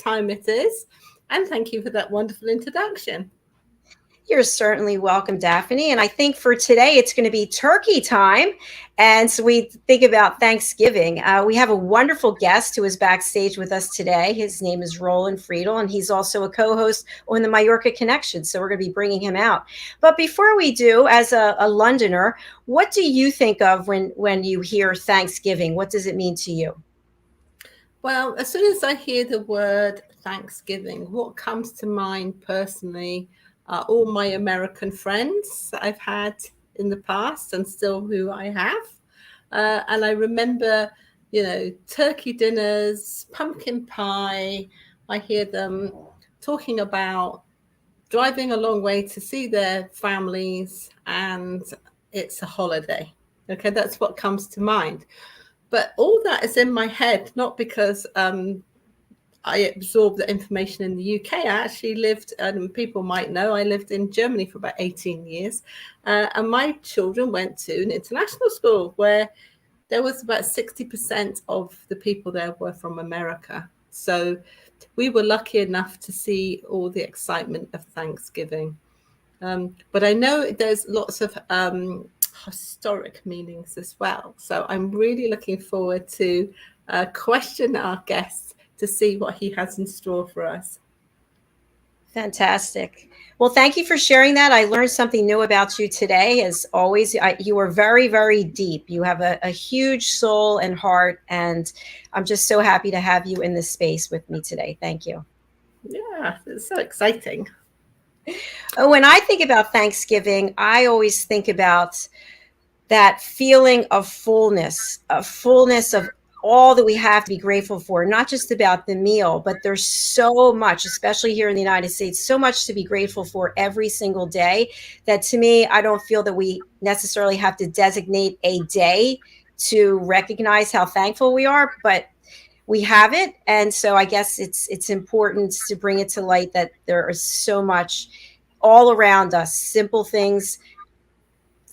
time it is. And thank you for that wonderful introduction. You're certainly welcome, Daphne. And I think for today, it's going to be turkey time. And so we think about Thanksgiving. We have a wonderful guest who is backstage with us today. His name is Roland.friedl, and he's also a co-host on the Mallorca Connection. So we're going to be bringing him out. But before we do, as a Londoner, what do you think of when you hear Thanksgiving? What does it mean to you? Well, as soon as I hear the word Thanksgiving, what comes to mind personally are all my American friends that I've had in the past and still who I have. And I remember, turkey dinners, pumpkin pie. I hear them talking about driving a long way to see their families, and it's a holiday. Okay, that's what comes to mind. But all that is in my head, not because I absorbed the information in the UK. I actually lived, and people might know, I lived in Germany for about 18 years. And my children went to an international school where there was about 60% of the people there were from America. So we were lucky enough to see all the excitement of Thanksgiving. But I know there's lots of historic meanings as well. So I'm really looking forward to question our guests to see what he has in store for us. Fantastic. Well, thank you for sharing that. I learned something new about you today. As always, you are very, very deep. You have a huge soul and heart, and I'm just so happy to have you in this space with me today. Thank you. Yeah, it's so exciting. When I think about Thanksgiving, I always think about that feeling of fullness of all that we have to be grateful for, not just about the meal, but there's so much, especially here in the United States, so much to be grateful for every single day that to me, I don't feel that we necessarily have to designate a day to recognize how thankful we are, but we have it. And so I guess it's important to bring it to light that there is so much all around us, simple things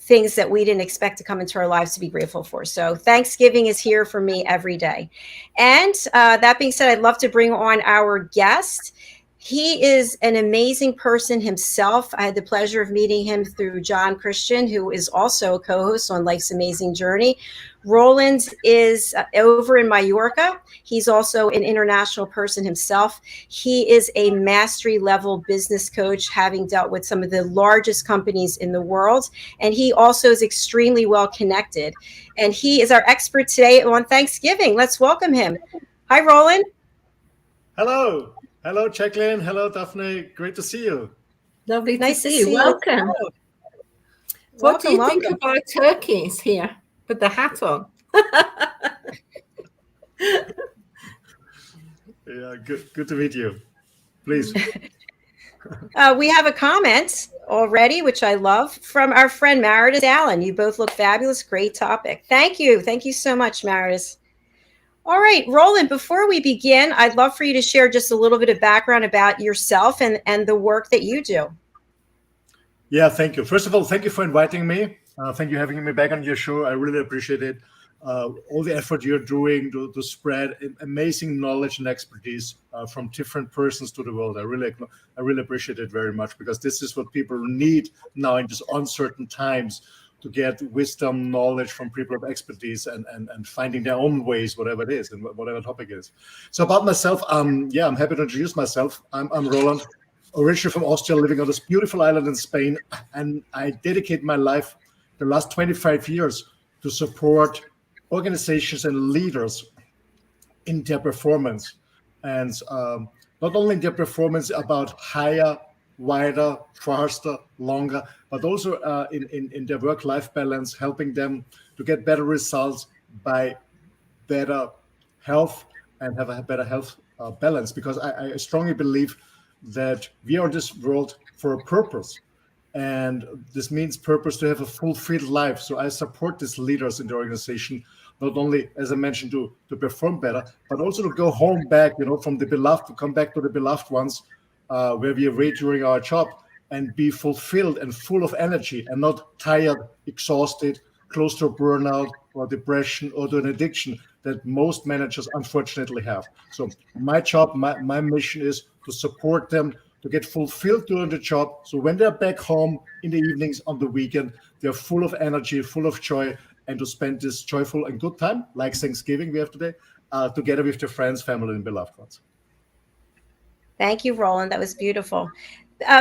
that we didn't expect to come into our lives to be grateful for. So Thanksgiving is here for me every day. And that being said, I'd love to bring on our guest. He is an amazing person himself. I had the pleasure of meeting him through John Christian, who is also a co-host on Life's Amazing Journey. Roland is over in Mallorca. He's also an international person himself. He is a mastery level business coach, having dealt with some of the largest companies in the world. And he also is extremely well connected. And he is our expert today on Thanksgiving. Let's welcome him. Hi, Roland. Hello. Hello, Jacalyn. Hello, Daphne. Great to see you. Lovely to see you. Welcome. What do you think of our turkeys here with the hat on? Yeah, good to meet you. Please. We have a comment already, which I love, from our friend Meredith Allen. You both look fabulous. Great topic. Thank you. Thank you so much, Meredith. All right, Roland, before we begin, I'd love for you to share just a little bit of background about yourself and the work that you do. Yeah, thank you. First of all, thank you for inviting me. Thank you for having me back on your show. I really appreciate it. All the effort you're doing to spread amazing knowledge and expertise from different persons to the world. I really appreciate it very much, because this is what people need now in these uncertain times, to get wisdom, knowledge from people of expertise and finding their own ways, whatever it is and whatever topic is. So about myself, I'm happy to introduce myself. I'm Roland, originally from Austria, living on this beautiful island in Spain. And I dedicate my life the last 25 years to support organizations and leaders in their performance. And not only in their performance about higher, wider, faster, longer, but also in their work-life balance, helping them to get better results by better health and have a better health balance. Because I strongly believe that we are in this world for a purpose. And this means purpose to have a fulfilled life. So I support these leaders in the organization, not only, as I mentioned, to perform better, but also to go home back, from the beloved, to come back to the beloved ones, where we are during our job, and be fulfilled and full of energy and not tired, exhausted, close to burnout or depression or to an addiction that most managers unfortunately have. So my job, my mission is to support them to get fulfilled during the job. So when they're back home in the evenings on the weekend, they're full of energy, full of joy, and to spend this joyful and good time, like Thanksgiving we have today, together with their friends, family, and beloved ones. Thank you, Roland. That was beautiful.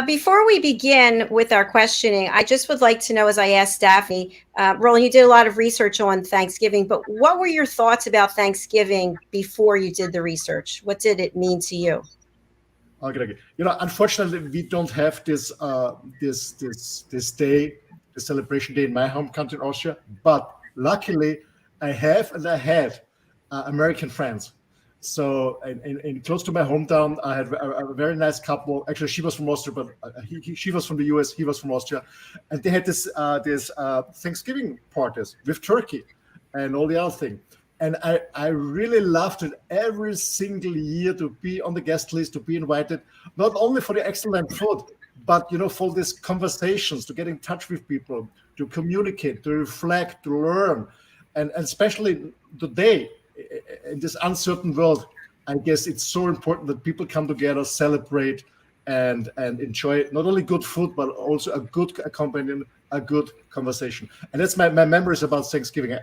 Before we begin with our questioning, I just would like to know, as I asked Daphne, Roland, you did a lot of research on Thanksgiving, but what were your thoughts about Thanksgiving before you did the research? What did it mean to you? Okay. Unfortunately, we don't have this day, the celebration day in my home country, Austria. But luckily, I have and I had American friends. So in close to my hometown, I had a very nice couple. Actually, she was from Austria, but she was from the US. He was from Austria, and they had this Thanksgiving parties with turkey and all the other thing. And I really loved it every single year to be on the guest list, to be invited, not only for the excellent food, but for these conversations, to get in touch with people, to communicate, to reflect, to learn, and especially today in this uncertain world, I guess it's so important that people come together, celebrate, and enjoy not only good food but also a good accompaniment, a good conversation. And that's my memories about Thanksgiving. I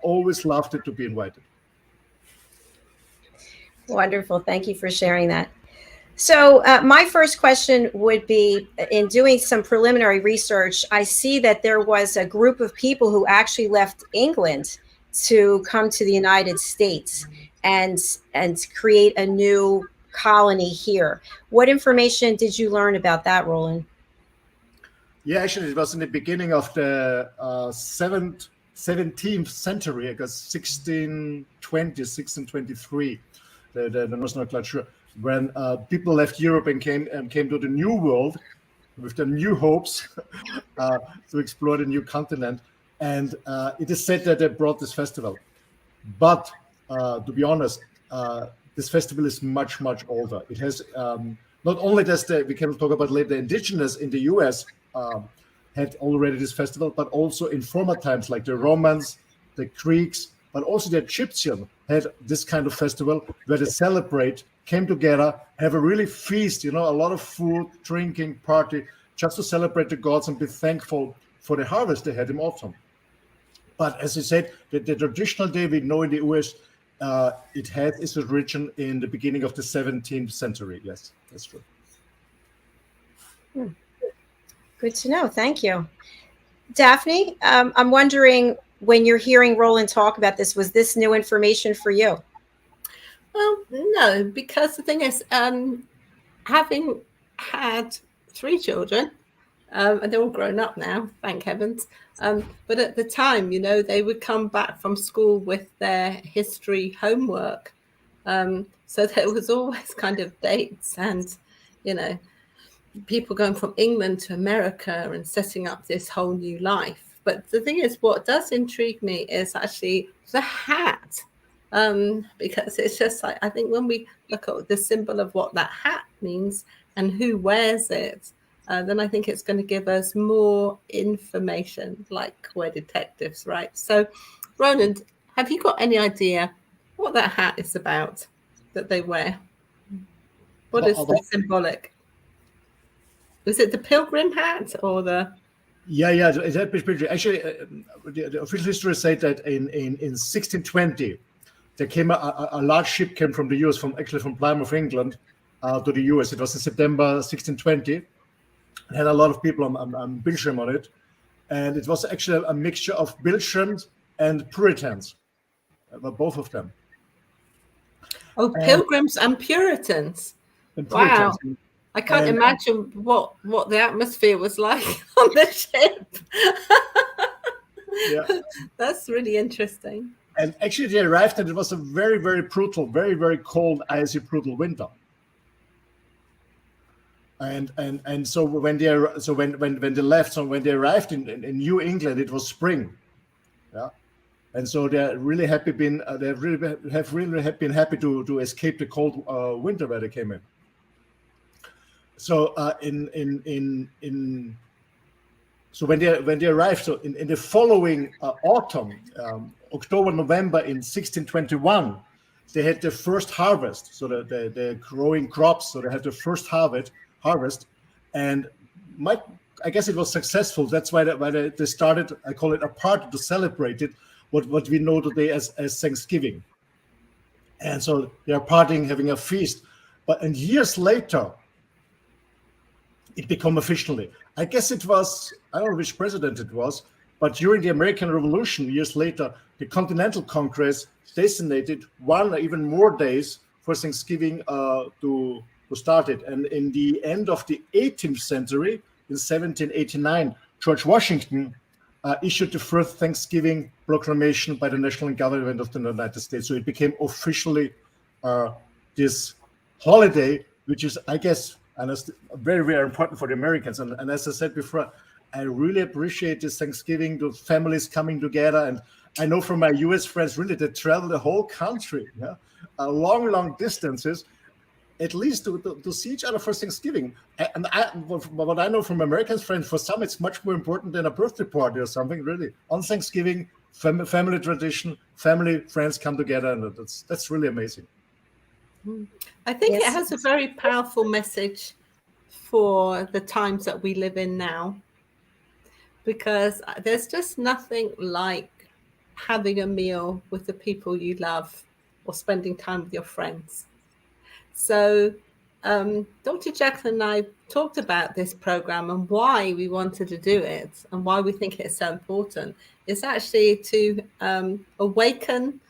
always loved it to be invited. Wonderful. Thank you for sharing that. So my first question would be, in doing some preliminary research, I see that there was a group of people who actually left England to come to the United States and create a new colony here. What information did you learn about that, Roland? Yeah, actually, it was in the beginning of the 17th century, I guess 1620, 1623. I was not quite sure. When people left Europe and came to the New World with their new hopes to explore the new continent. And it is said that they brought this festival. But to be honest, this festival is much, much older. It has not only does we can talk about later, the indigenous in the US had already this festival, but also in former times, like the Romans, the Greeks, but also the Egyptians had this kind of festival where they celebrate, came together, have a really feast, a lot of food, drinking, party, just to celebrate the gods and be thankful for the harvest they had in autumn. But as you said, the traditional day we know in the US, it had its origin in the beginning of the 17th century. Yes, that's true. Good to know. Thank you. Daphne, I'm wondering, when you're hearing Roland talk about this, was this new information for you? Well, no, because the thing is, having had 3 children, and they're all grown up now, thank heavens. But at the time, they would come back from school with their history homework. So there was always kind of dates and, people going from England to America and setting up this whole new life. But the thing is, what does intrigue me is actually the hat. Because it's just like, I think when we look at the symbol of what that hat means and who wears it, then I think it's going to give us more information, like we're detectives, right? So, Roland, have you got any idea what that hat is about that they wear? What is the symbolic? Is it the pilgrim hat or the... Yeah. Actually, the official history said that in 1620, there came a large ship came from the US, from Plymouth, England, to the US. It was in September 1620. It had a lot of people on Pilgrim on it, and it was actually a mixture of Pilgrims and Puritans, both of them. Oh, Pilgrims and Puritans. Wow. I can't imagine what the atmosphere was like on the ship. Yeah. That's really interesting. And actually they arrived and it was a very, very brutal, very, very cold, icy, brutal winter. And so when they left, so when they arrived in New England, it was spring. Yeah. And so they're really happy been happy to escape the cold winter where they came in. So in So when they arrived, so in the following autumn, October, November in 1621, they had their first harvest. So they're growing crops, so they had their first harvest, and I guess it was successful. That's why they started, I call it a party to celebrate it, what we know today as Thanksgiving. And so they are partying, having a feast. And years later, it became officially. I guess it was, I don't know which president it was, but during the American Revolution, years later, the Continental Congress designated one or even more days for Thanksgiving to start it. And in the end of the 18th century, in 1789, George Washington issued the first Thanksgiving proclamation by the national government of the United States. So it became officially this holiday, which is, I guess, and it's very, very important for the Americans. And as I said before, I really appreciate this Thanksgiving, the families coming together. And I know from my US friends, really, they travel the whole country, long distances, at least to see each other for Thanksgiving. And what I know from American friends, for some, it's much more important than a birthday party or something, really. On Thanksgiving, family tradition, family, friends come together, and that's really amazing. I think it has a very powerful message for the times that we live in now, because there's just nothing like having a meal with the people you love or spending time with your friends. So Dr. Jacalyn and I talked about this program and why we wanted to do it and why we think it's so important. It's actually to awaken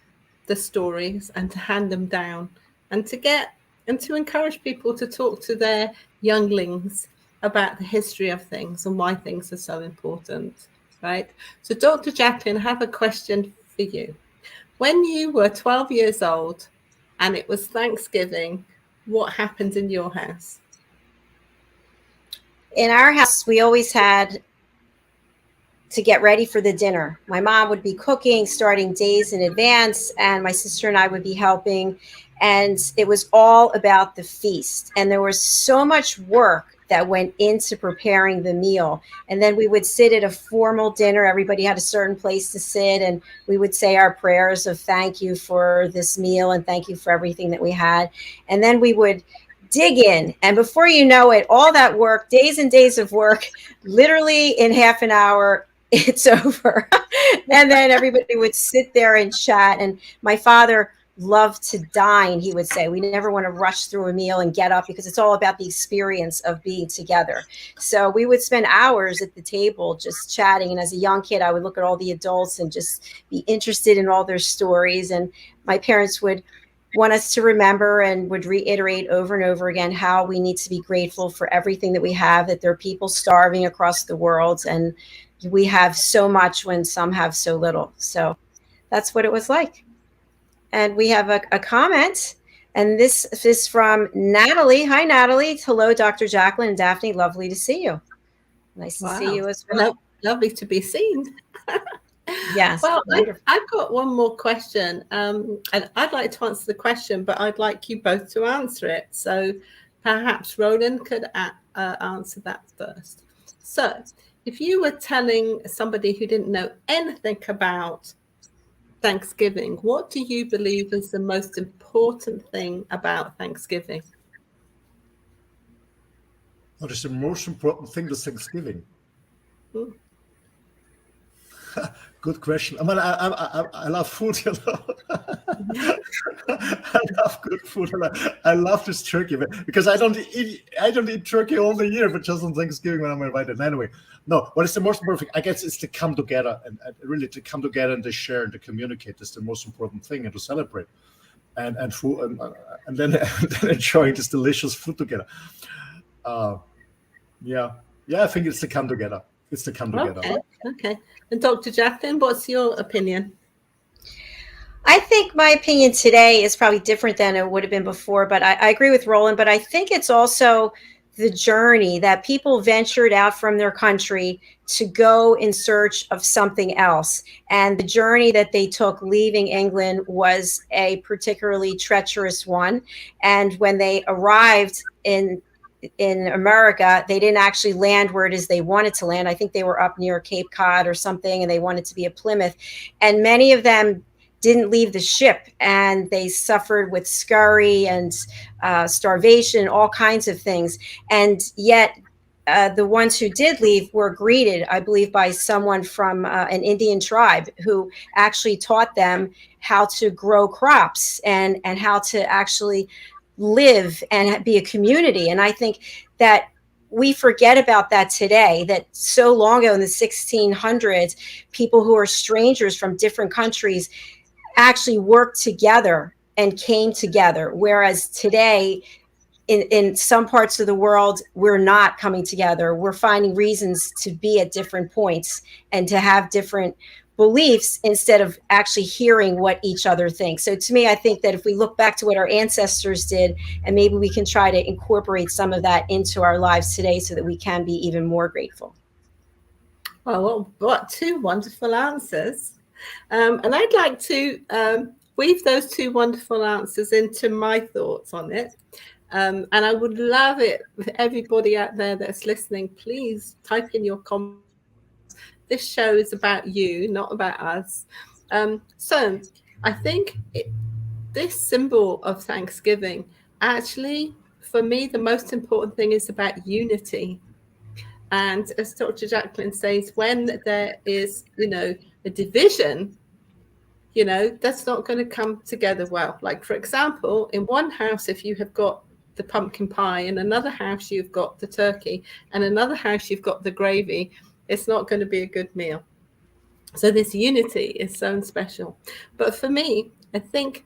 the stories and to hand them down, and to encourage people to talk to their younglings about the history of things and why things are so important, right? So Dr. Jacalyn, I have a question for you. When you were 12 years old and it was Thanksgiving, what happened in your house? In our house, we always had to get ready for the dinner. My mom would be cooking, starting days in advance, and my sister and I would be helping. And it was all about the feast. And there was so much work that went into preparing the meal. And then we would sit at a formal dinner. Everybody had a certain place to sit, and we would say our prayers of thank you for this meal and thank you for everything that we had. And then we would dig in. And before you know it, all that work, days and days of work, literally in half an hour, it's over. And then everybody would sit there and chat. And my father loved to dine, he would say. We never want to rush through a meal and get up, because it's all about the experience of being together. So we would spend hours at the table just chatting. And as a young kid, I would look at all the adults and just be interested in all their stories. And my parents would want us to remember and would reiterate over and over again how we need to be grateful for everything that we have, that there are people starving across the world, and we have so much when some have so little. So that's what it was like. And we have a comment, and this is from Natalie. Hi, Natalie. Hello, Dr. Jacalyn and Daphne. Lovely to see you. Nice to see you as well. Lovely to be seen. Yes. Well, I've got one more question, and I'd like to answer the question, but I'd like you both to answer it. So perhaps Roland could answer that first. So if you were telling somebody who didn't know anything about Thanksgiving, what do you believe is the most important thing about Thanksgiving? What is the most important thing to Thanksgiving? Good question. I mean, I love food, you know. I love good food. I love this turkey, because I don't eat turkey all the year, but just on Thanksgiving when I'm invited. Anyway, no. What is the most important thing? I guess it's to come together and really to come together and to share and to communicate. Is the most important thing, and to celebrate, and food, and then enjoying this delicious food together. Yeah. I think it's to come together. It's to come together. Okay. And Dr. Jacalyn, what's your opinion? I think my opinion today is probably different than it would have been before, but I agree with Roland. But I think it's also the journey that people ventured out from their country to go in search of something else. And the journey that they took leaving England was a particularly treacherous one. And when they arrived in in America, they didn't actually land where it is they wanted to land. I think they were up near Cape Cod or something, and they wanted to be at Plymouth. And many of them didn't leave the ship, and they suffered with scurry and starvation, all kinds of things. And yet the ones who did leave were greeted, I believe, by someone from an Indian tribe who actually taught them how to grow crops and how to actually live and be a community. And I think that we forget about that today, that so long ago in the 1600s, people who are strangers from different countries actually worked together and came together. Whereas today, in some parts of the world, we're not coming together. We're finding reasons to be at different points and to have different beliefs instead of actually hearing what each other thinks. So to me, I think that if we look back to what our ancestors did, and maybe we can try to incorporate some of that into our lives today so that we can be even more grateful. Well, what two wonderful answers. And I'd like to weave those two wonderful answers into my thoughts on it. And I would love it if everybody out there that's listening, please type in your comments. This show is about you, not about us. So I think this symbol of Thanksgiving, actually, for me, the most important thing is about unity. And as Dr. Jacalyn says, when there is, a division, that's not going to come together well. Like, for example, in one house, if you have got the pumpkin pie, in another house, you've got the turkey, and another house, you've got the gravy, it's not going to be a good meal. So this unity is so special. But for me, I think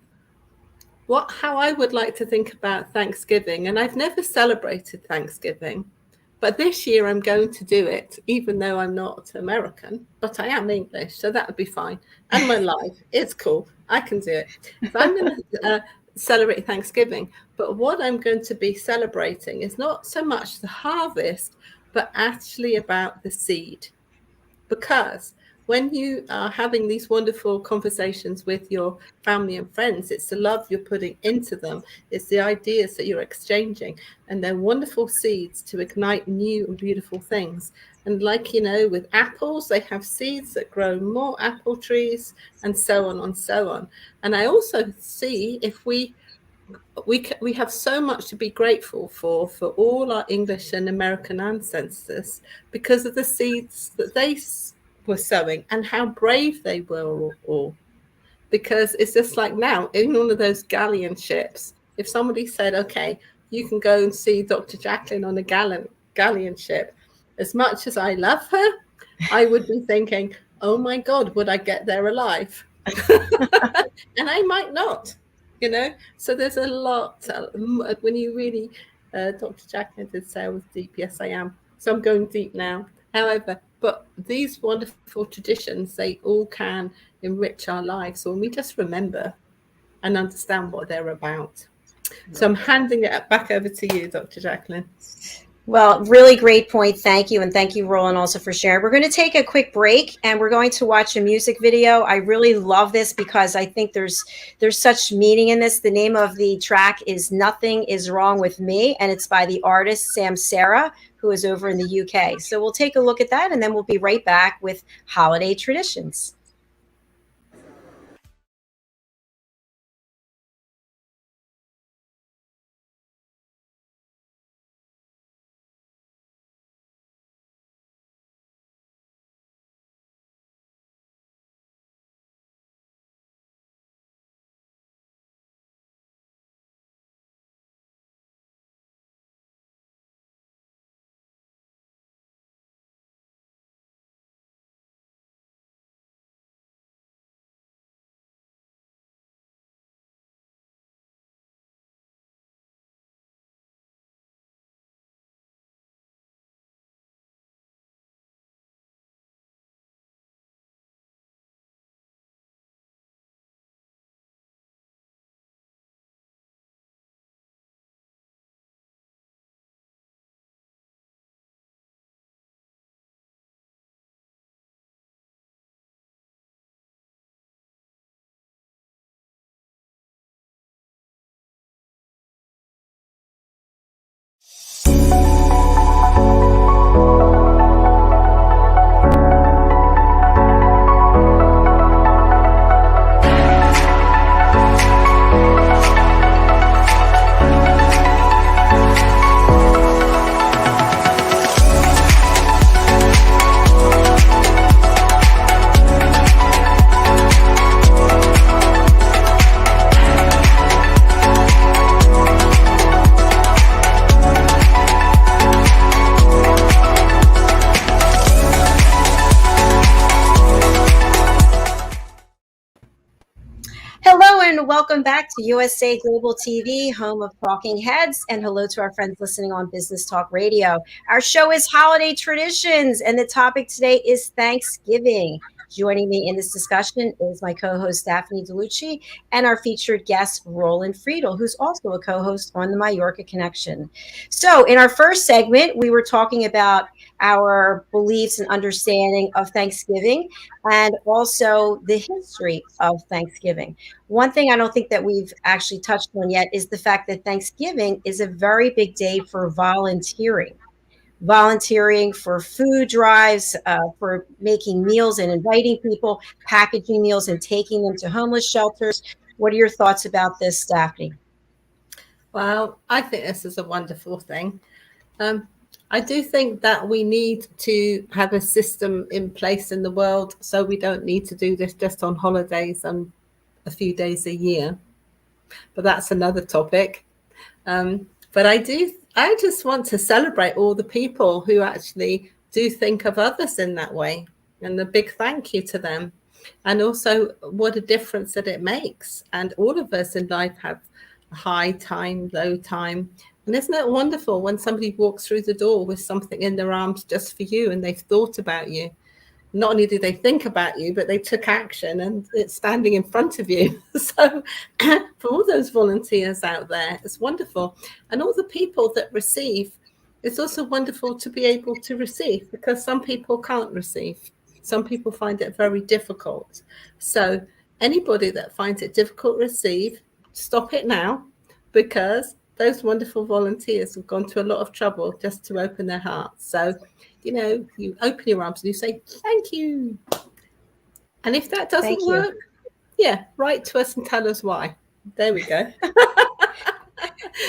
how I would like to think about Thanksgiving, and I've never celebrated Thanksgiving, but this year I'm going to do it, even though I'm not American, but I am English, so that would be fine. And my life, it's cool. I can do it. So I'm going to celebrate Thanksgiving. But what I'm going to be celebrating is not so much the harvest, but actually about the seed. Because when you are having these wonderful conversations with your family and friends, it's the love you're putting into them. It's the ideas that you're exchanging, and they're wonderful seeds to ignite new and beautiful things. And like, with apples, they have seeds that grow more apple trees, and so on and so on. And I also see if we have so much to be grateful for all our English and American ancestors, because of the seeds that they were sowing and how brave they were all. Because it's just like now, in one of those galleon ships, if somebody said, okay, you can go and see Dr. Jacalyn on a galleon ship, as much as I love her, I would be thinking, oh my God, would I get there alive? And I might not. So there's a lot when you really Dr. Jacalyn did say I was deep. Yes, I am. So I'm going deep now. However, but these wonderful traditions, they all can enrich our lives. So when we just remember and understand what they're about. So I'm handing it back over to you, Dr. Jacalyn. Well, really great point. Thank you. And thank you, Roland, also for sharing. We're going to take a quick break and we're going to watch a music video. I really love this because I think there's such meaning in this. The name of the track is Nothing Is Wrong With Me, and it's by the artist Sam Sarah, who is over in the UK. So we'll take a look at that and then we'll be right back with holiday traditions. everyone. Welcome back to USA Global TV, home of Talking Heads, and hello to our friends listening on Business Talk Radio. Our show is Holiday Traditions, and the topic today is Thanksgiving. Joining me in this discussion is my co-host Daphne Diluce and our featured guest Roland Friedl, who's also a co-host on the Mallorca Connection. So in our first segment, we were talking about our beliefs and understanding of Thanksgiving and also the history of Thanksgiving. One thing I don't think that we've actually touched on yet is the fact that Thanksgiving is a very big day for volunteering for food drives, for making meals and inviting people, packaging meals and taking them to homeless shelters. What are your thoughts about this, Daphne? Well, I think this is a wonderful thing. I do think that we need to have a system in place in the world so we don't need to do this just on holidays and a few days a year. But that's another topic. But I just want to celebrate all the people who actually do think of others in that way, and a big thank you to them. And also what a difference that it makes. And all of us in life have a high time, low time. And isn't it wonderful when somebody walks through the door with something in their arms just for you and they've thought about you? Not only did they think about you, but they took action and it's standing in front of you. So for all those volunteers out there, it's wonderful. And all the people that receive, it's also wonderful to be able to receive, because some people can't receive. Some people find it very difficult. So anybody that finds it difficult to receive, stop it now, because those wonderful volunteers have gone to a lot of trouble just to open their hearts. So, you open your arms and you say, thank you. And if that doesn't work, write to us and tell us why. There we go.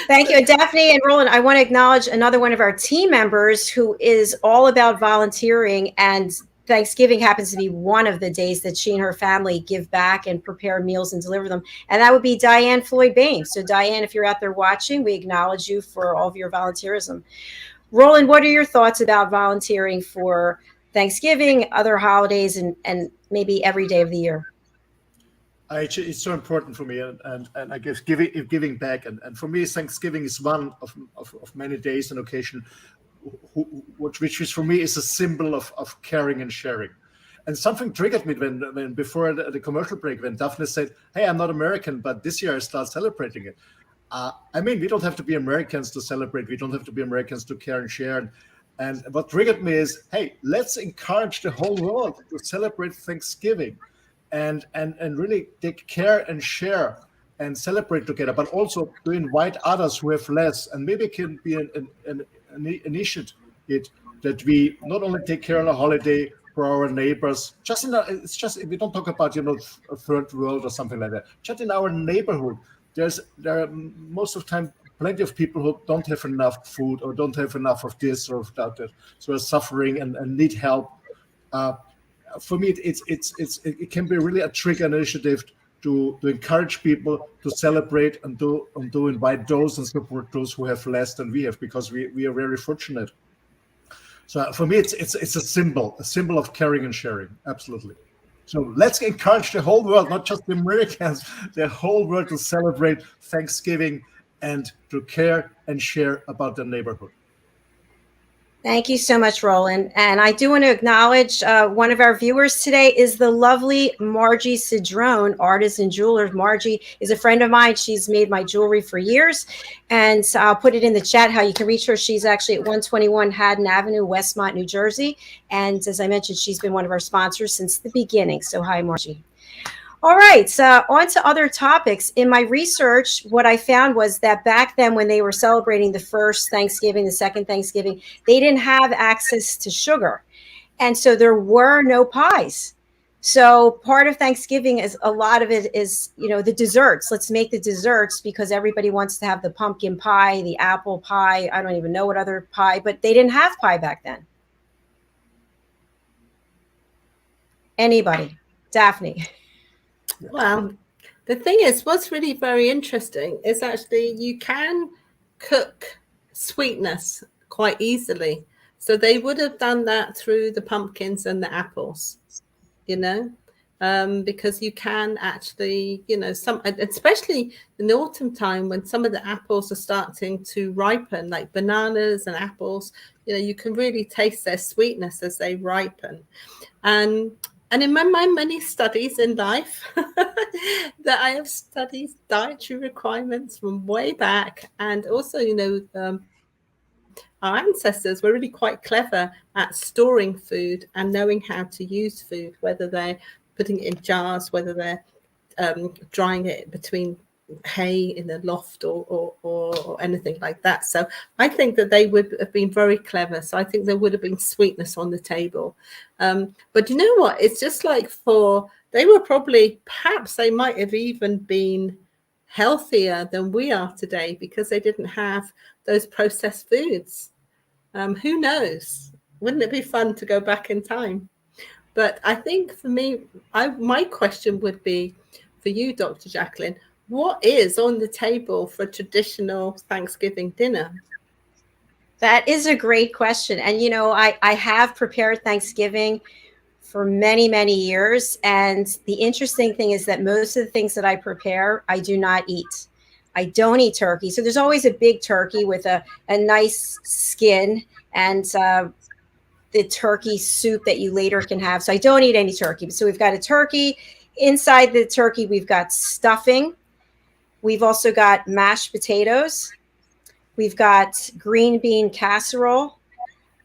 Thank you. Daphne and Roland, I want to acknowledge another one of our team members who is all about volunteering, and Thanksgiving happens to be one of the days that she and her family give back and prepare meals and deliver them. And that would be Diane Floyd-Bain. So Diane, if you're out there watching, we acknowledge you for all of your volunteerism. Roland, what are your thoughts about volunteering for Thanksgiving, other holidays, and maybe every day of the year? It's so important for me, and I guess giving back, and for me, Thanksgiving is one of many days and occasion, which is for me is a symbol of caring and sharing. And something triggered me when before the commercial break, when Daphne said, "Hey, I'm not American, but this year I start celebrating it." We don't have to be Americans to celebrate. We don't have to be Americans to care and share. And what triggered me is, hey, let's encourage the whole world to celebrate Thanksgiving and really take care and share and celebrate together, but also to invite others who have less. And maybe it can be an initiative that we not only take care on a holiday for our neighbors, we don't talk about, a third world or something like that. Just in our neighborhood, there are most of the time plenty of people who don't have enough food or don't have enough of this or of that, so are suffering and need help. For me, it can be really a trigger initiative to encourage people to celebrate and to invite those and support those who have less than we have, because we are very fortunate. So for me, it's a symbol of caring and sharing. Absolutely. So let's encourage the whole world, not just the Americans, the whole world to celebrate Thanksgiving and to care and share about their neighborhood. Thank you so much, Roland. And I do want to acknowledge one of our viewers today is the lovely Margie Cedrone, artist and jeweler. Margie is a friend of mine. She's made my jewelry for years. And so I'll put it in the chat how you can reach her. She's actually at 121 Haddon Avenue, Westmont, New Jersey. And as I mentioned, she's been one of our sponsors since the beginning. So hi, Margie. All right, so on to other topics. In my research, what I found was that back then when they were celebrating the first Thanksgiving, the second Thanksgiving, they didn't have access to sugar. And so there were no pies. So part of Thanksgiving is a lot of it is, the desserts. Let's make the desserts because everybody wants to have the pumpkin pie, the apple pie. I don't even know what other pie, but they didn't have pie back then. Anybody? Daphne? Well, the thing is, what's really very interesting is actually you can cook sweetness quite easily. So they would have done that through the pumpkins and the apples, because you can actually, some, especially in the autumn time when some of the apples are starting to ripen, like bananas and apples, you can really taste their sweetness as they ripen. And in my many studies in life that I have studied dietary requirements from way back, and also, our ancestors were really quite clever at storing food and knowing how to use food, whether they're putting it in jars, whether they're drying it between hay in the loft or anything like that. So I think that they would have been very clever. So I think there would have been sweetness on the table. But you know what? It's just like they were probably, perhaps they might have even been healthier than we are today because they didn't have those processed foods. Who knows? Wouldn't it be fun to go back in time? But I think for me, my question would be for you, Dr. Jacalyn, what is on the table for a traditional Thanksgiving dinner? That is a great question. And, I have prepared Thanksgiving for many, many years. And the interesting thing is that most of the things that I prepare, I do not eat. I don't eat turkey. So there's always a big turkey with a nice skin and the turkey soup that you later can have. So I don't eat any turkey. So we've got a turkey. Inside the turkey, we've got stuffing. We've also got mashed potatoes. We've got green bean casserole.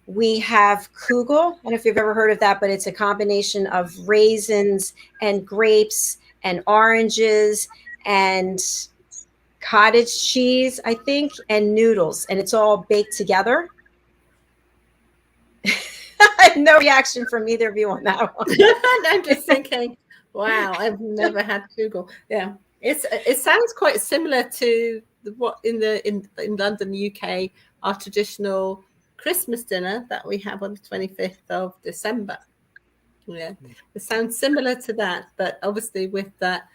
We have kugel. I don't know if you've ever heard of that, but it's a combination of raisins and grapes and oranges and cottage cheese, I think, and noodles. And it's all baked together. No reaction from either of you on that one. I'm just thinking, wow, I've never had kugel. Yeah, it sounds quite similar to what in London, UK, our traditional Christmas dinner that we have on the 25th of December. Yeah, it sounds similar to that, but obviously with that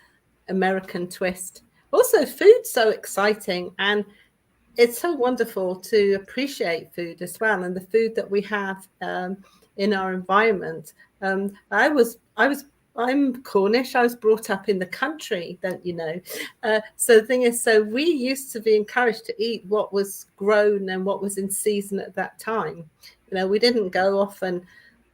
American twist. Also, food's so exciting, and it's so wonderful to appreciate food as well, and the food that we have in our environment. I'm Cornish. I was brought up in the country, don't you know? So the thing is, we used to be encouraged to eat what was grown and what was in season at that time. We didn't go off and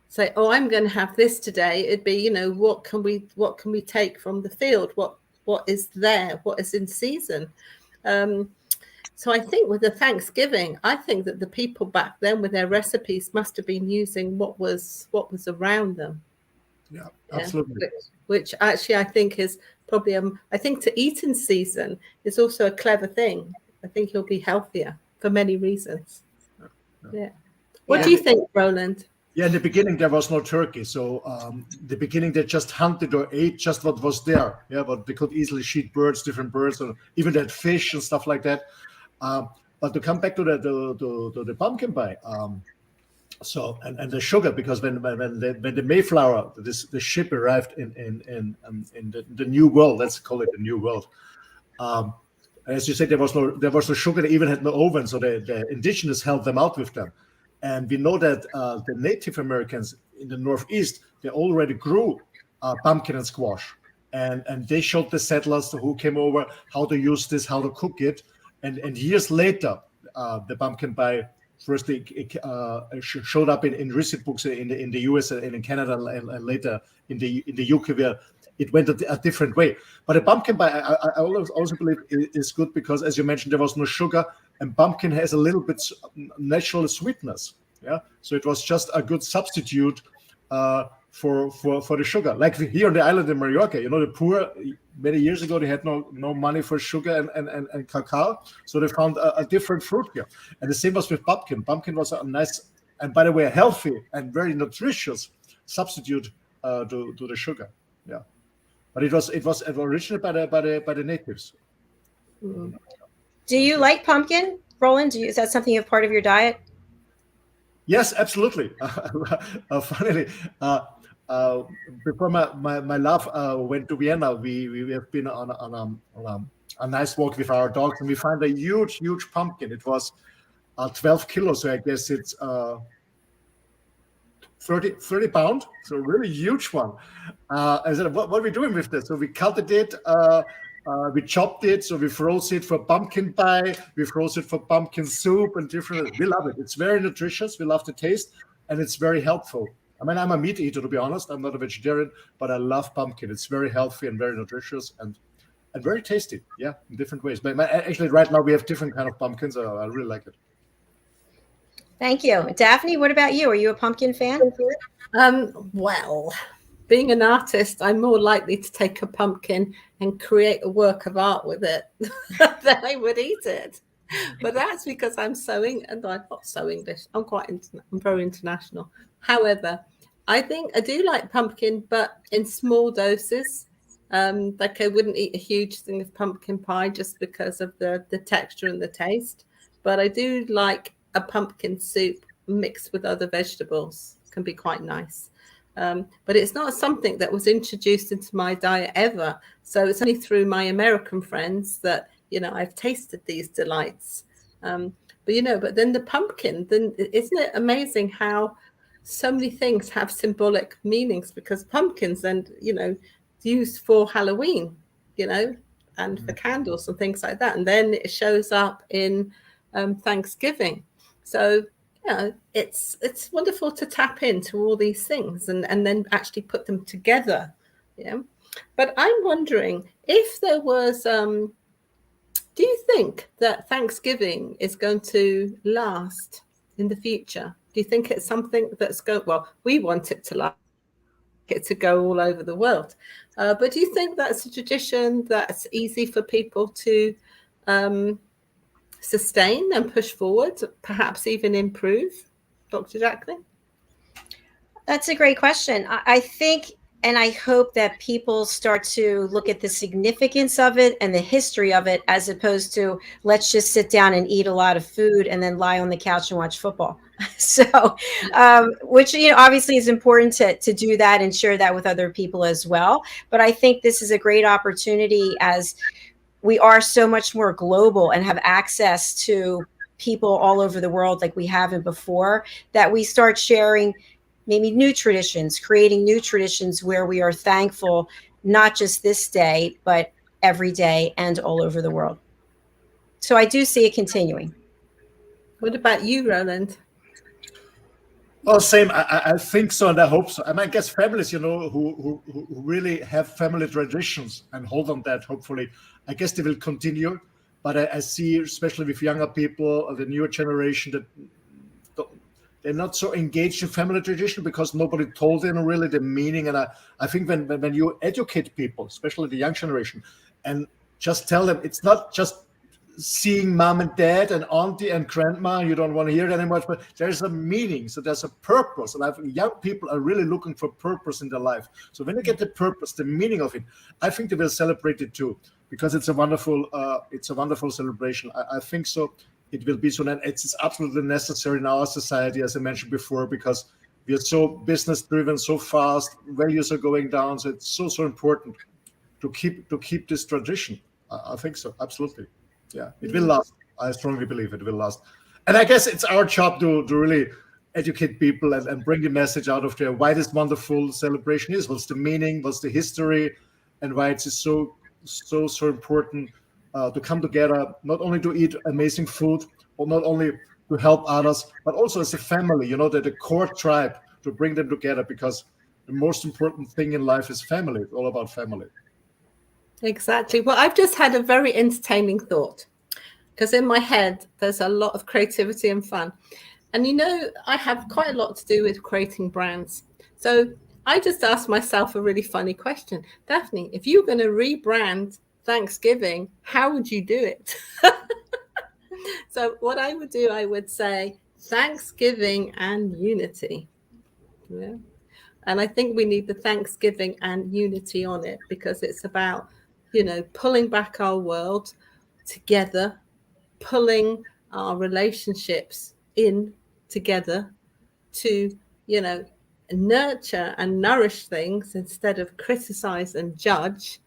say, "Oh, I'm going to have this today." It'd be, what can we take from the field? What is there? What is in season? So I think with the Thanksgiving, I think that the people back then with their recipes must have been using what was around them. Yeah, absolutely. Which actually I think is probably I think to eat in season is also a clever thing. I think you'll be healthier for many reasons. Yeah. What do you think, Roland? Yeah, in the beginning there was no turkey, so the beginning they just hunted or ate just what was there. Yeah, but they could easily shoot different birds, or even that fish and stuff like that. But to come back to the pumpkin pie, so and the sugar, because when the Mayflower, the ship arrived in the New World, let's call it the New World. As you said, there was no sugar. They even had no oven, so the indigenous helped them out with them. And we know that the Native Americans in the Northeast, they already grew pumpkin and squash, and they showed the settlers who came over how to use this, how to cook it. And years later, the pumpkin pie firstly showed up in recipe books in the US and in Canada, and later in the UK, where it went a different way. But a pumpkin pie, I also believe, is good because, as you mentioned, there was no sugar, and pumpkin has a little bit natural sweetness. Yeah, so it was just a good substitute for the sugar. Like here on the island in Mallorca, the poor, many years ago, they had no money for sugar and cacao, so they found a different fruit here. And the same was with pumpkin. Pumpkin was a nice, and by the way, a healthy and very nutritious substitute to the sugar. Yeah, but it was originally by the natives. Mm. Do you like pumpkin, Roland? Is that something you're part of your diet? Yes, absolutely. Funnily, before my love went to Vienna, we have been on a nice walk with our dogs, and we found a huge pumpkin. It was 12 kilos, so I guess it's 30 pound, so a really huge one. I said, what are we doing with this? So we cut it, we chopped it, so we froze it for pumpkin pie, we froze it for pumpkin soup and different. We love it. It's very nutritious. We love the taste, and it's very helpful. I mean, I'm a meat eater, to be honest. I'm not a vegetarian, but I love pumpkin. It's very healthy and very nutritious and very tasty. Yeah, in different ways. But actually, right now we have different kind of pumpkins. I really like it. Thank you. Daphne, what about you? Are you a pumpkin fan? Well, being an artist, I'm more likely to take a pumpkin and create a work of art with it than I would eat it. But that's because I'm sewing, and I'm not so English. I'm very international. However, I think I do like pumpkin, but in small doses. Like I wouldn't eat a huge thing of pumpkin pie just because of the texture and the taste. But I do like a pumpkin soup mixed with other vegetables. Can be quite nice. But it's not something that was introduced into my diet ever. So it's only through my American friends that, I've tasted these delights. But then the pumpkin, then isn't it amazing how so many things have symbolic meanings? Because pumpkins then, used for Halloween, and for candles and things like that. And then it shows up in Thanksgiving. So, it's wonderful to tap into all these things and then actually put them together. Yeah. But I'm wondering if there was, do you think that Thanksgiving is going to last in the future? Do you think it's something that's we want it to last, it to go all over the world. But do you think that's a tradition that's easy for people to sustain and push forward, perhaps even improve? Dr. Jacalyn? That's a great question. I think, and I hope that people start to look at the significance of it and the history of it, as opposed to let's just sit down and eat a lot of food and then lie on the couch and watch football. So, which, obviously is important to do that and share that with other people as well. But I think this is a great opportunity, as we are so much more global and have access to people all over the world like we haven't before, that we start sharing maybe new traditions, creating new traditions where we are thankful, not just this day, but every day and all over the world. So I do see it continuing. What about you, Roland? Well, same. I think so, and I hope so. I guess families, who really have family traditions and hold on that, hopefully, I guess they will continue. But I see, especially with younger people, the newer generation, that they're not so engaged in family tradition because nobody told them really the meaning. And I think when you educate people, especially the young generation, and just tell them it's not just seeing mom and dad and auntie and grandma, you don't want to hear it anymore, but there's a meaning, so there's a purpose. And I think young people are really looking for purpose in their life. So when they get the purpose, the meaning of it, I think they will celebrate it too, because it's a wonderful celebration. I think so. It will be so. And it's absolutely necessary in our society, as I mentioned before, because we are so business driven, so fast, values are going down. So it's so important to keep this tradition. I think so, absolutely. Yeah, it will last. I strongly believe it will last. And I guess it's our job to really educate people and bring the message out of there, why this wonderful celebration is, what's the meaning, what's the history, and why it's so important to come together, not only to eat amazing food, or not only to help others, but also as a family, the core tribe, to bring them together, because the most important thing in life is family. It's all about family. Exactly. Well, I've just had a very entertaining thought, because in my head, there's a lot of creativity and fun. And, I have quite a lot to do with creating brands. So I just asked myself a really funny question. Daphne, if you're going to rebrand Thanksgiving, how would you do it? So what I would do, I would say Thanksgiving and unity. Yeah. And I think we need the Thanksgiving and unity on it, because it's about, pulling back our world together, pulling our relationships in together to, nurture and nourish things instead of criticize and judge,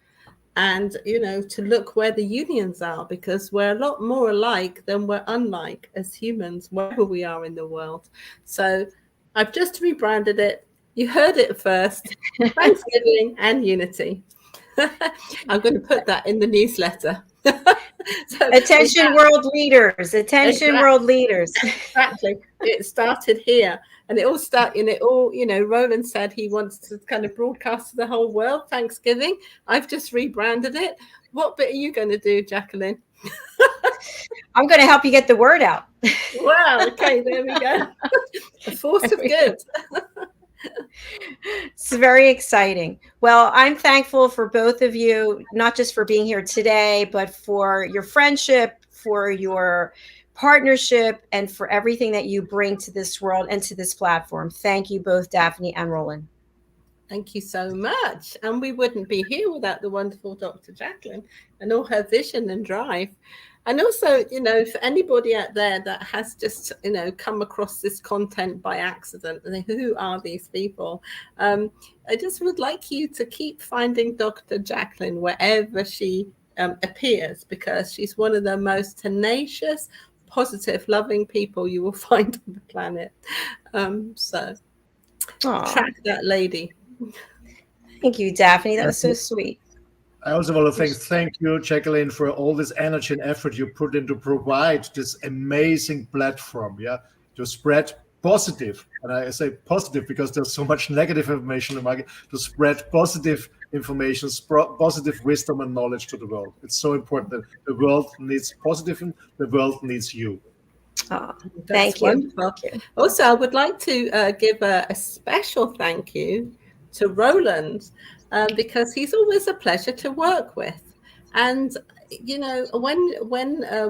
and, to look where the unions are, because we're a lot more alike than we're unlike as humans, wherever we are in the world. So I've just rebranded it. You heard it first. Thanksgiving and unity. I'm going to put that in the newsletter. So attention, world leaders. Attention, world leaders. Exactly. It started here. And Roland said he wants to kind of broadcast to the whole world Thanksgiving. I've just rebranded it. What bit are you going to do, Jacalyn? I'm going to help you get the word out. Wow. Okay, there we go. A force of good. It's very exciting. Well, I'm thankful for both of you, not just for being here today, but for your friendship, for your partnership, and for everything that you bring to this world and to this platform. Thank you both, Daphne and Roland. Thank you so much. And we wouldn't be here without the wonderful Dr. Jacalyn and all her vision and drive. And also, for anybody out there that has just, come across this content by accident, and who are these people? I just would like you to keep finding Dr. Jacalyn wherever she appears, because she's one of the most tenacious, positive, loving people you will find on the planet. So track that lady. Thank you, Daphne. That was so sweet. I also want to thank you, Jacalyn, for all this energy and effort you put in to provide this amazing platform, to spread positive. And I say positive because there's so much negative information in the market, to spread positive information, positive wisdom and knowledge to the world. It's so important that the world needs positive, and the world needs you. Oh, thank you. Also, I would like to give a special thank you to Roland, because he's always a pleasure to work with. And, when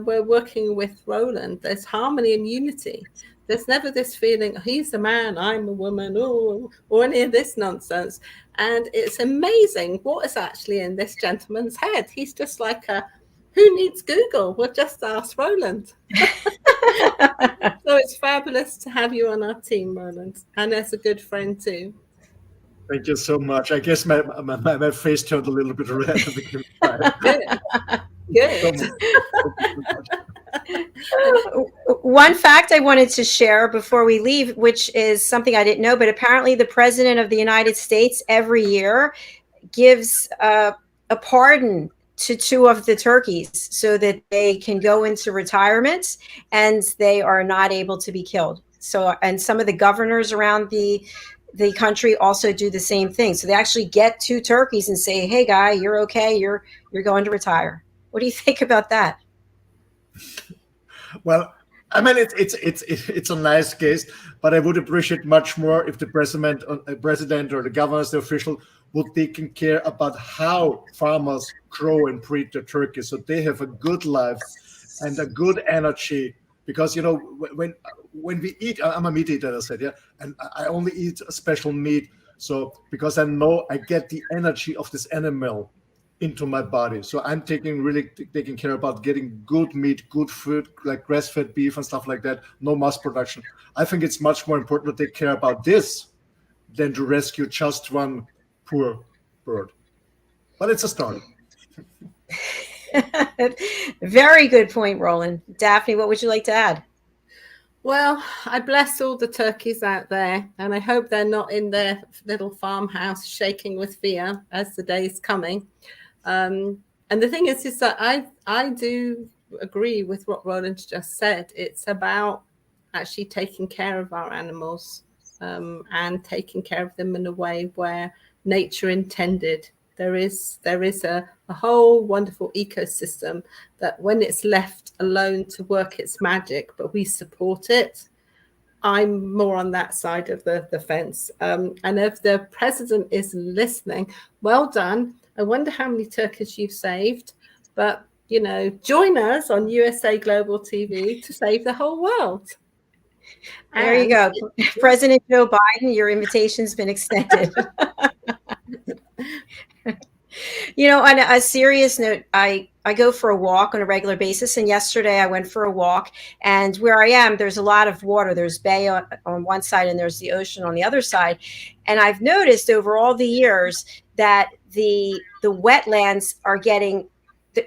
we're working with Roland, there's harmony and unity. There's never this feeling, he's a man, I'm a woman, or any of this nonsense. And it's amazing what is actually in this gentleman's head. He's just like who needs Google? We'll just ask Roland. So it's fabulous to have you on our team, Roland, and as a good friend too. Thank you so much. I guess my face turned a little bit red. Good. One fact I wanted to share before we leave, which is something I didn't know, but apparently the President of the United States every year gives a pardon to 2 of the turkeys so that they can go into retirement and they are not able to be killed. So, and some of the governors around the country also do the same thing. So they actually get 2 turkeys and say, "Hey, guy, you're okay. You're going to retire." What do you think about that? Well, I mean, it's a nice case, but I would appreciate much more if the president or the governors, the official, would take care about how farmers grow and breed their turkeys, so they have a good life and a good energy. Because when we eat, I'm a meat eater, as I said, and I only eat a special meat. So because I know I get the energy of this animal into my body, so I'm taking care about getting good meat, good food, like grass-fed beef and stuff like that. No mass production. I think it's much more important to take care about this than to rescue just one poor bird. But it's a start. Very good point, Roland. Daphne, what would you like to add? Well, I bless all the turkeys out there, and I hope they're not in their little farmhouse shaking with fear as the day's coming. And the thing is that I do agree with what Roland just said. It's about actually taking care of our animals, and taking care of them in a way where nature intended. There is a whole wonderful ecosystem that when it's left alone to work its magic, but we support it. I'm more on that side of the fence. And if the president is listening, well done. I wonder how many turkeys you've saved, but join us on USA Global TV to save the whole world. There you go. President Joe Biden, your invitation's been extended. On a serious note, I go for a walk on a regular basis. And yesterday I went for a walk, and where I am, there's a lot of water. There's bay on one side and there's the ocean on the other side. And I've noticed over all the years that the wetlands are getting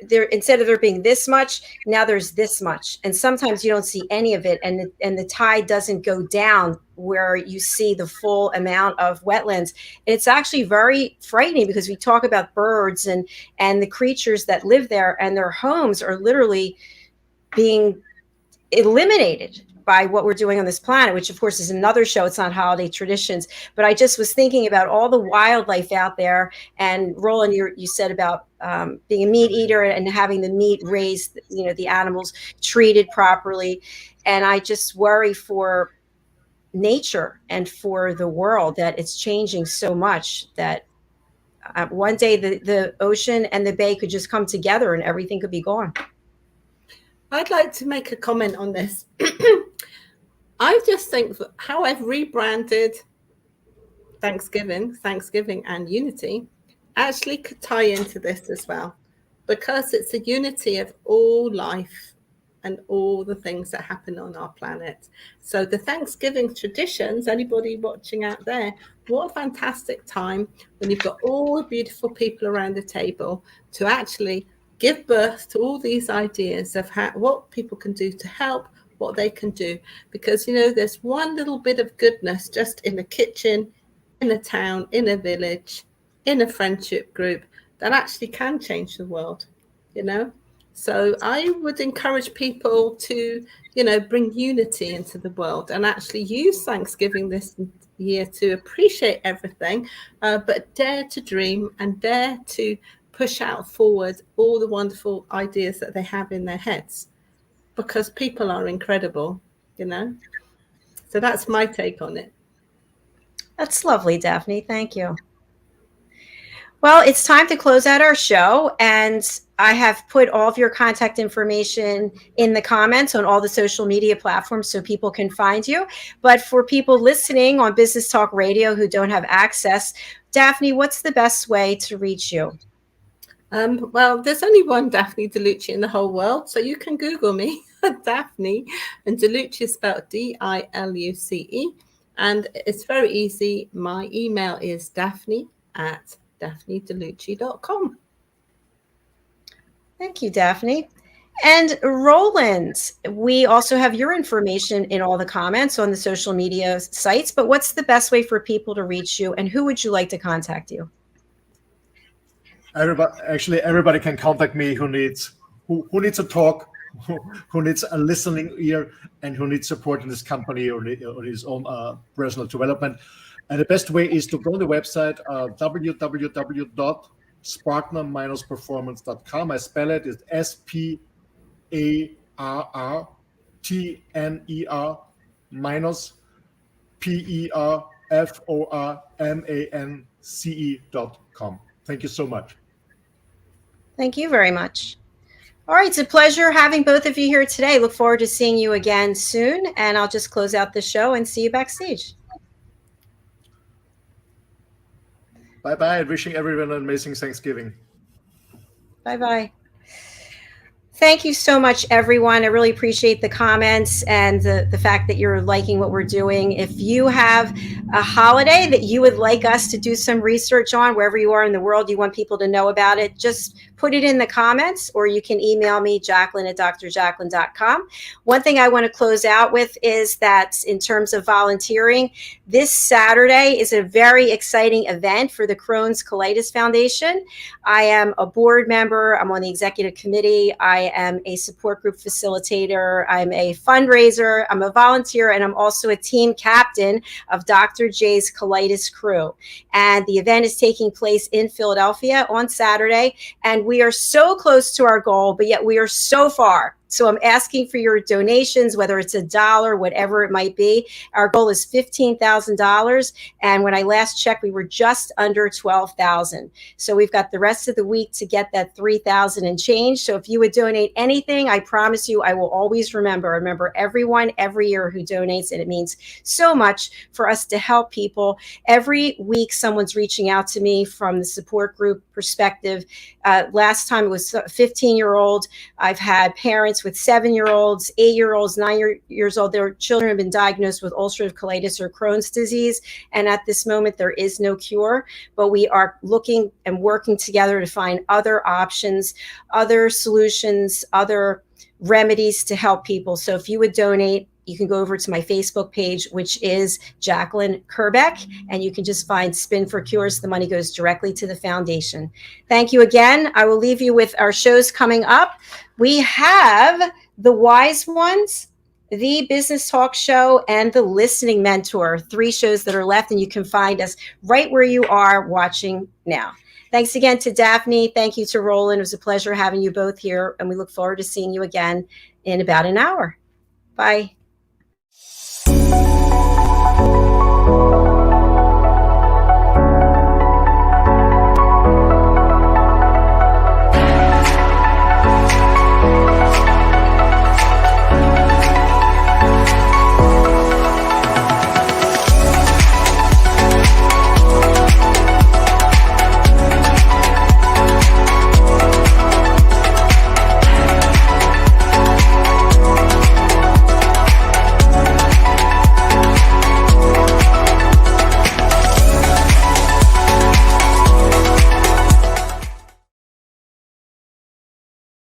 there, instead of there being this much, now there's this much, and sometimes you don't see any of it, and the tide doesn't go down where you see the full amount of wetlands. It's actually very frightening, because we talk about birds and the creatures that live there, and their homes are literally being eliminated by what we're doing on this planet, which of course is another show. It's not holiday traditions, but I just was thinking about all the wildlife out there. And Roland, you said about being a meat eater and having the meat raised, the animals treated properly. And I just worry for nature and for the world, that it's changing so much that one day the ocean and the bay could just come together and everything could be gone. I'd like to make a comment on this. I just think that how I've rebranded Thanksgiving and Unity actually could tie into this as well, because it's a unity of all life and all the things that happen on our planet. So the Thanksgiving traditions, anybody watching out there, what a fantastic time when you've got all the beautiful people around the table to actually give birth to all these ideas of what people can do to help, what they can do. Because, there's one little bit of goodness just in a kitchen, in a town, in a village, in a friendship group that actually can change the world, So I would encourage people to, bring unity into the world and actually use Thanksgiving this year to appreciate everything, but dare to dream and dare to push out forward all the wonderful ideas that they have in their heads, because people are incredible, So that's my take on it. That's lovely, Daphne. Thank you. Well, it's time to close out our show, and I have put all of your contact information in the comments on all the social media platforms so people can find you. But for people listening on Business Talk Radio who don't have access, Daphne, what's the best way to reach you? Well, there's only one Daphne Diluce in the whole world, so you can Google me, Daphne, and Diluce is spelled Diluce, and it's very easy. My email is daphne@daphnedeluce.com. Thank you, Daphne. And Roland, we also have your information in all the comments on the social media sites, but what's the best way for people to reach you, and who would you like to contact you? Everybody can contact me who needs a talk, who needs a listening ear, and who needs support in this company or his own personal development. And the best way is to go on the website, www.spartner-performance.com. I spell it, it's SPARTNER-PERFORMANCE.com. Thank you so much. Thank you very much. All right, it's a pleasure having both of you here today. Look forward to seeing you again soon, and I'll just close out the show and see you backstage. Bye-bye, and wishing everyone an amazing Thanksgiving. Bye-bye. Thank you so much, everyone. I really appreciate the comments and the fact that you're liking what we're doing. If you have a holiday that you would like us to do some research on, wherever you are in the world, you want people to know about it, just put it in the comments, or you can email me, Jacalyn@drjacalyn.com. One thing I want to close out with is that in terms of volunteering, this Saturday is a very exciting event for the Crohn's Colitis Foundation. I am a board member. I'm on the executive committee. I am a support group facilitator. I'm a fundraiser. I'm a volunteer, and I'm also a team captain of Dr. J's Colitis Crew. And the event is taking place in Philadelphia on Saturday, and we are so close to our goal, but yet we are so far. So I'm asking for your donations, whether it's $1, whatever it might be. Our goal is $15,000. And when I last checked, we were just under 12,000. So we've got the rest of the week to get that 3,000 and change. So if you would donate anything, I promise you, I will always remember everyone every year who donates. And it means so much for us to help people. Every week, someone's reaching out to me from the support group perspective. Last time it was a 15-year-old. I've had parents parents with 7-year-olds, 8-year-olds, 9 years old. Their children have been diagnosed with ulcerative colitis or Crohn's disease. And at this moment, there is no cure, but we are looking and working together to find other options, other solutions, other remedies to help people. So if you would donate, you can go over to my Facebook page, which is Jacalyn Kerbeck, and you can just find Spin for Cures. The money goes directly to the foundation. Thank you again. I will leave you with our shows coming up. We have The Wise Ones, The Business Talk Show, and The Listening Mentor, 3 shows that are left, and you can find us right where you are watching now. Thanks again to Daphne. Thank you to Roland. It was a pleasure having you both here, and we look forward to seeing you again in about an hour. Bye.